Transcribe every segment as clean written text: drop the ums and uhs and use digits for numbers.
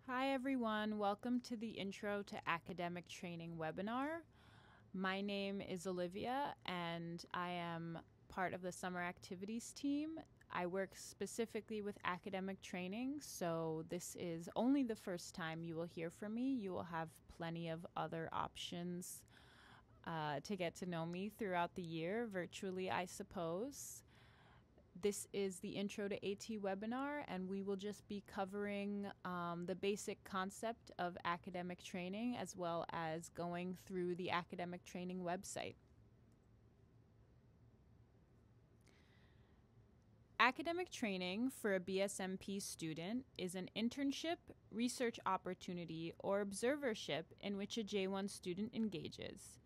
Hi everyone, welcome to the Intro to Academic Training webinar. My name is Olivia and I am part of the summer activities team. I work specifically with academic training, so this is only the first time you will hear from me. You will have plenty of other options to get to know me throughout the year, virtually I suppose. This is the Intro to AT webinar, and we will just be covering the basic concept of academic training as well as going through the academic training website. Academic training for a BSMP student is an internship, research opportunity, or observership in which a J1 student engages.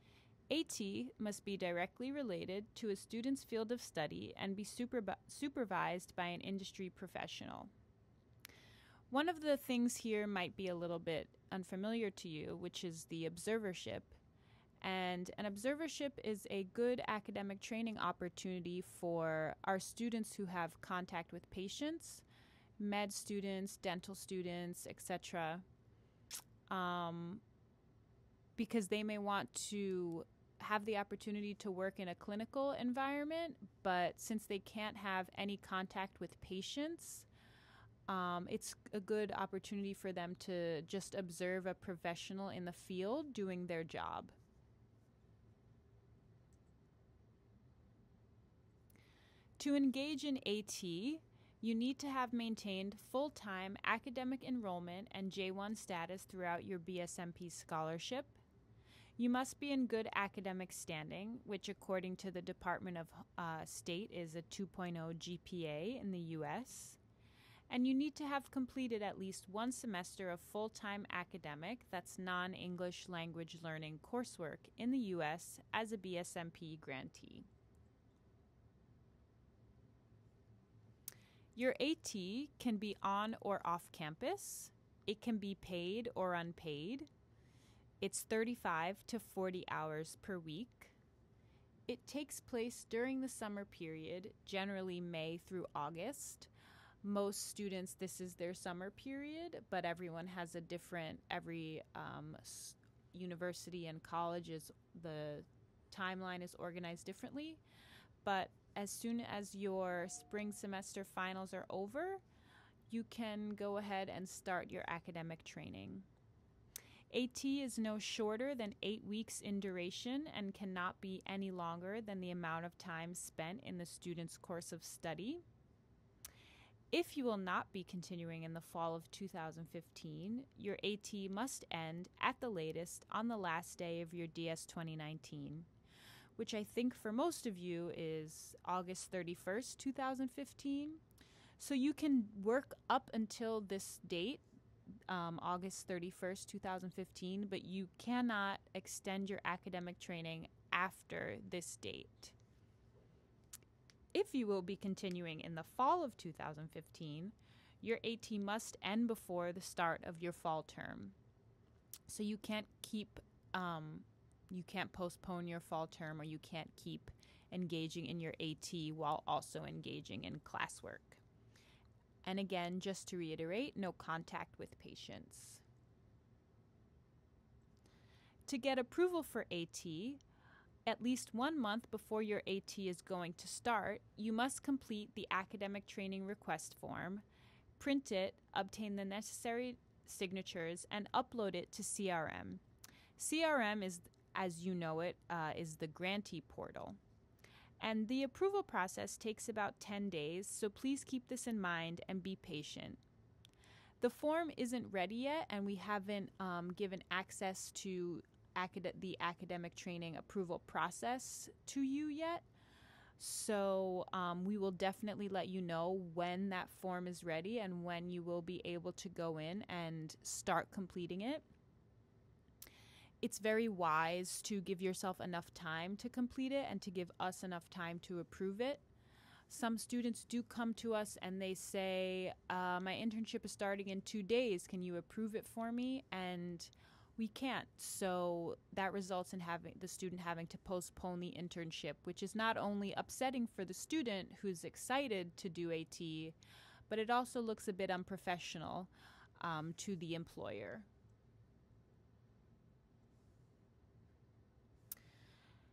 AT must be directly related to a student's field of study and be supervised by an industry professional. One of the things here might be a little bit unfamiliar to you, which is the observership. And an observership is a good academic training opportunity for our students who have contact with patients, med students, dental students, etc., because they may want to have the opportunity to work in a clinical environment, but since they can't have any contact with patients, it's a good opportunity for them to just observe a professional in the field doing their job. To engage in AT, you need to have maintained full-time academic enrollment and J1 status throughout your BSMP scholarship. You must be in good academic standing, which according to the Department of State is a 2.0 GPA in the U.S. And you need to have completed at least one semester of full-time academic, that's non-English language learning coursework in the U.S. as a BSMP grantee. Your AT can be on or off campus. It can be paid or unpaid. It's 35 to 40 hours per week. It takes place during the summer period, generally May through August. Most students, this is their summer period, but everyone has a different, every university and college the timeline is organized differently. But as soon as your spring semester finals are over, you can go ahead and start your academic training. AT is no shorter than 8 weeks in duration and cannot be any longer than the amount of time spent in the student's course of study. If you will not be continuing in the fall of 2015, your AT must end at the latest on the last day of your DS 2019, which I think for most of you is August 31st, 2015. So you can work up until this date, August 31st, 2015, but you cannot extend your academic training after this date. If you will be continuing in the fall of 2015, your AT must end before the start of your fall term. So you can't postpone your fall term, or you can't keep engaging in your AT while also engaging in classwork. And again, just to reiterate, no contact with patients. To get approval for AT, at least 1 month before your AT is going to start, you must complete the academic training request form, print it, obtain the necessary signatures, and upload it to CRM. CRM is, as you know it, is the grantee portal. And the approval process takes about 10 days, so please keep this in mind and be patient. The form isn't ready yet, and we haven't given access to the academic training approval process to you yet. So we will definitely let you know when that form is ready and when you will be able to go in and start completing it. It's very wise to give yourself enough time to complete it and to give us enough time to approve it. Some students do come to us and they say, my internship is starting in 2 days. Can you approve it for me? And we can't. So that results in the student having to postpone the internship, which is not only upsetting for the student who's excited to do AT, but it also looks a bit unprofessional. to the employer.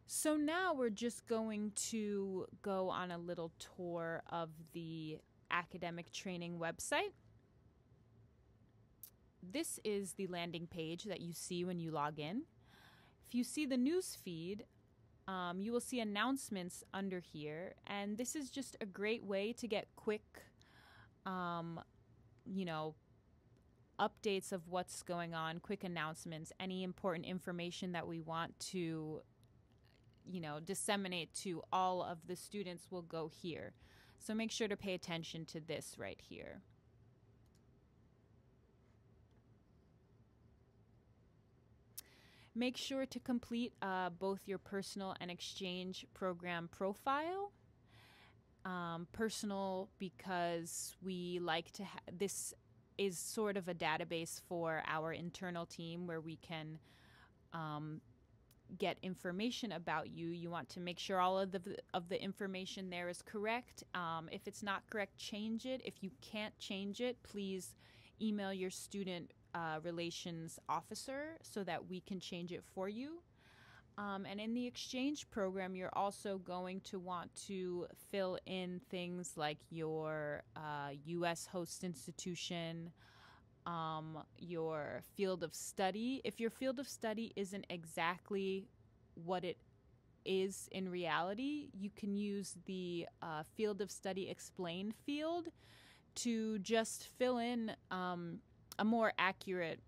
So now we're just going to go on a little tour of the academic training website. This is the landing page that you see when you log in. If you see the news feed, you will see announcements under here, and this is just a great way to get quick, updates of what's going on, quick announcements, any important information that we want to, disseminate to all of the students will go here. So make sure to pay attention to this right here. Make sure to complete both your personal and exchange program profile. Personal because we like to this is sort of a database for our internal team where we can get information about you. You want to make sure all of the information there is correct. If it's not correct, change it. If you can't change it, please email your student relations officer so that we can change it for you. And in the exchange program, you're also going to want to fill in things like your U.S. host institution, your field of study. If your field of study isn't exactly what it is in reality, you can use the field of study explain field to just fill in a more accurate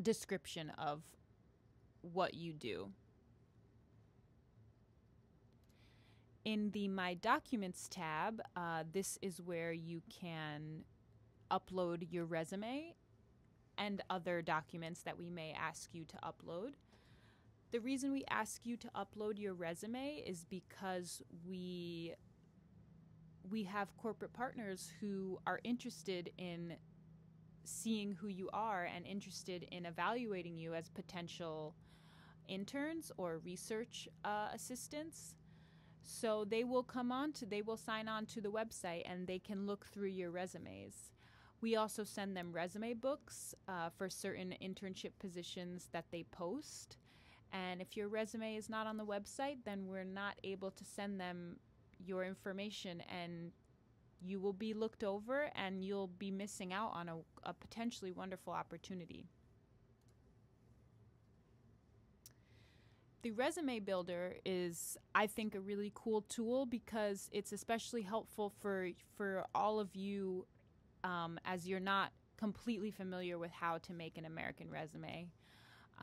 description of what you do. In the My Documents tab, this is where you can upload your resume and other documents that we may ask you to upload. The reason we ask you to upload your resume is because we have corporate partners who are interested in seeing who you are and interested in evaluating you as potential interns or research assistants. So they will sign on to the website and they can look through your resumes. We also send them resume books for certain internship positions that they post. And if your resume is not on the website, then we're not able to send them your information, and you will be looked over and you'll be missing out on a potentially wonderful opportunity. The resume builder is, I think, a really cool tool because it's especially helpful for all of you as you're not completely familiar with how to make an American resume.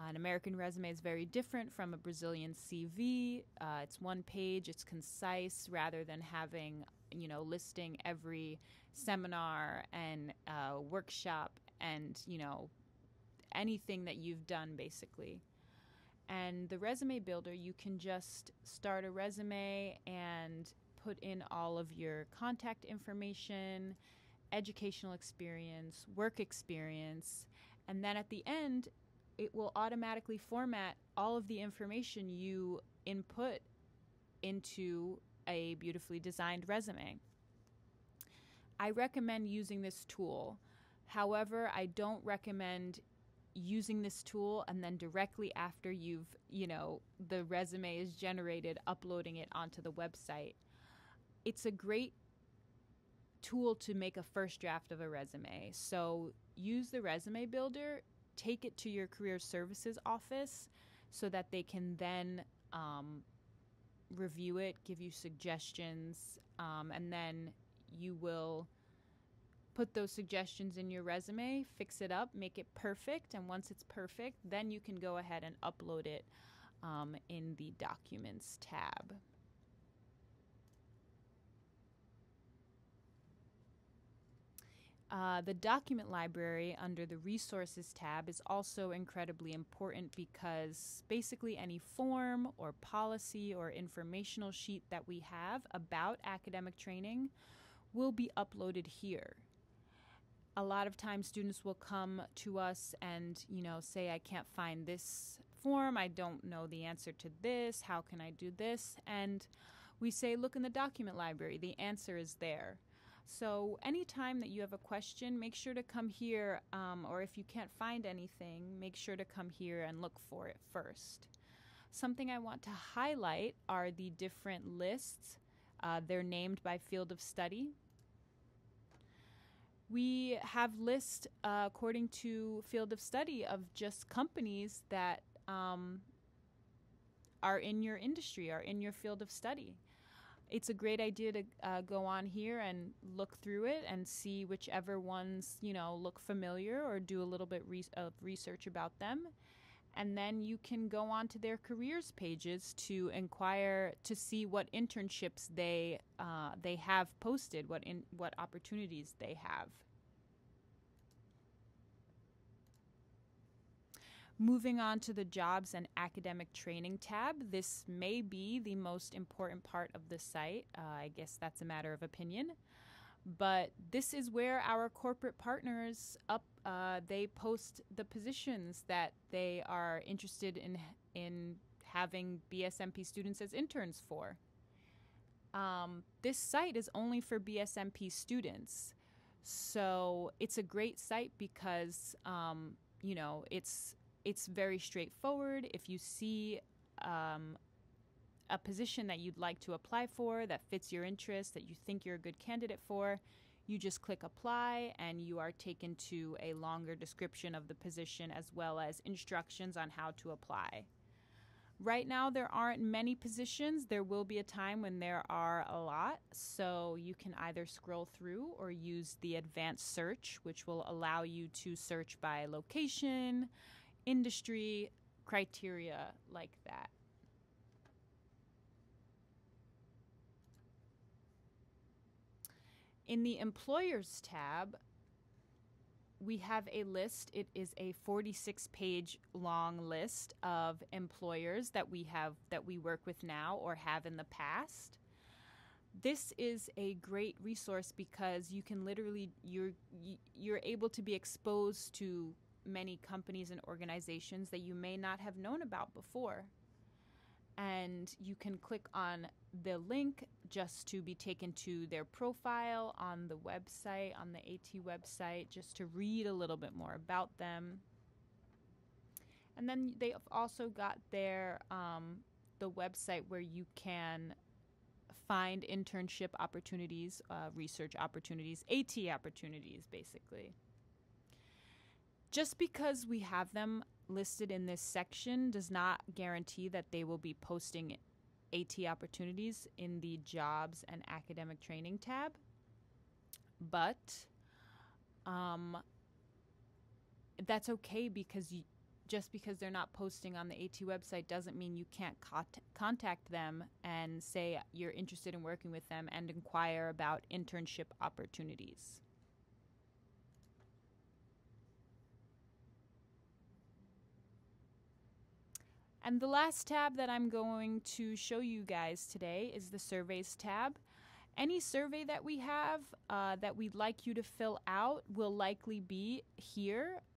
An American resume is very different from a Brazilian CV. It's one page, it's concise, rather than having, listing every seminar and workshop and, anything that you've done, basically. And the resume builder, you can just start a resume and put in all of your contact information, educational experience, work experience, and then at the end, it will automatically format all of the information you input into a beautifully designed resume. I recommend using this tool. However, I don't recommend using this tool and then directly after the resume is generated, uploading it onto the website. It's a great tool to make a first draft of a resume. So use the resume builder, take it to your career services office so that they can then review it, give you suggestions, and then you will put those suggestions in your resume, fix it up, make it perfect, and once it's perfect, then you can go ahead and upload it in the Documents tab. The document library under the Resources tab is also incredibly important because basically any form or policy or informational sheet that we have about academic training will be uploaded here. A lot of times students will come to us and, say, I can't find this form, I don't know the answer to this, how can I do this? And we say, look in the document library, the answer is there. So anytime that you have a question, make sure to come here, or if you can't find anything, make sure to come here and look for it first. Something I want to highlight are the different lists. They're named by field of study. We have lists according to field of study of just companies that are in your industry, are in your field of study. It's a great idea to go on here and look through it and see whichever ones, look familiar, or do a little bit of research about them. And then you can go on to their careers pages to inquire to see what internships they have posted, what opportunities they have. Moving on to the Jobs and Academic Training tab, this may be the most important part of the site. I guess that's a matter of opinion. But this is where our corporate partners they post the positions that they are interested in having BSMP students as interns for. This site is only for BSMP students. So it's a great site because, it's very straightforward. If you see a position that you'd like to apply for that fits your interest, that you think you're a good candidate for, you just click apply and you are taken to a longer description of the position as well as instructions on how to apply. Right now there aren't many positions. There will be a time when there are a lot, so you can either scroll through or use the advanced search, which will allow you to search by location, industry, criteria, like that. In the Employers tab, we have a list. It is a 46-page long list of employers that we work with now or have in the past. This is a great resource because you can you're able to be exposed to many companies and organizations that you may not have known about before. And you can click on the link just to be taken to their profile on the website, on the AT website, just to read a little bit more about them. And then they've also got their the website where you can find internship opportunities, research opportunities, AT opportunities, basically. Just because we have them listed in this section does not guarantee that they will be posting AT opportunities in the Jobs and Academic Training tab. But that's okay, because just because they're not posting on the AT website doesn't mean you can't contact them and say you're interested in working with them and inquire about internship opportunities. And the last tab that I'm going to show you guys today is the Surveys tab. Any survey that we have that we'd like you to fill out will likely be here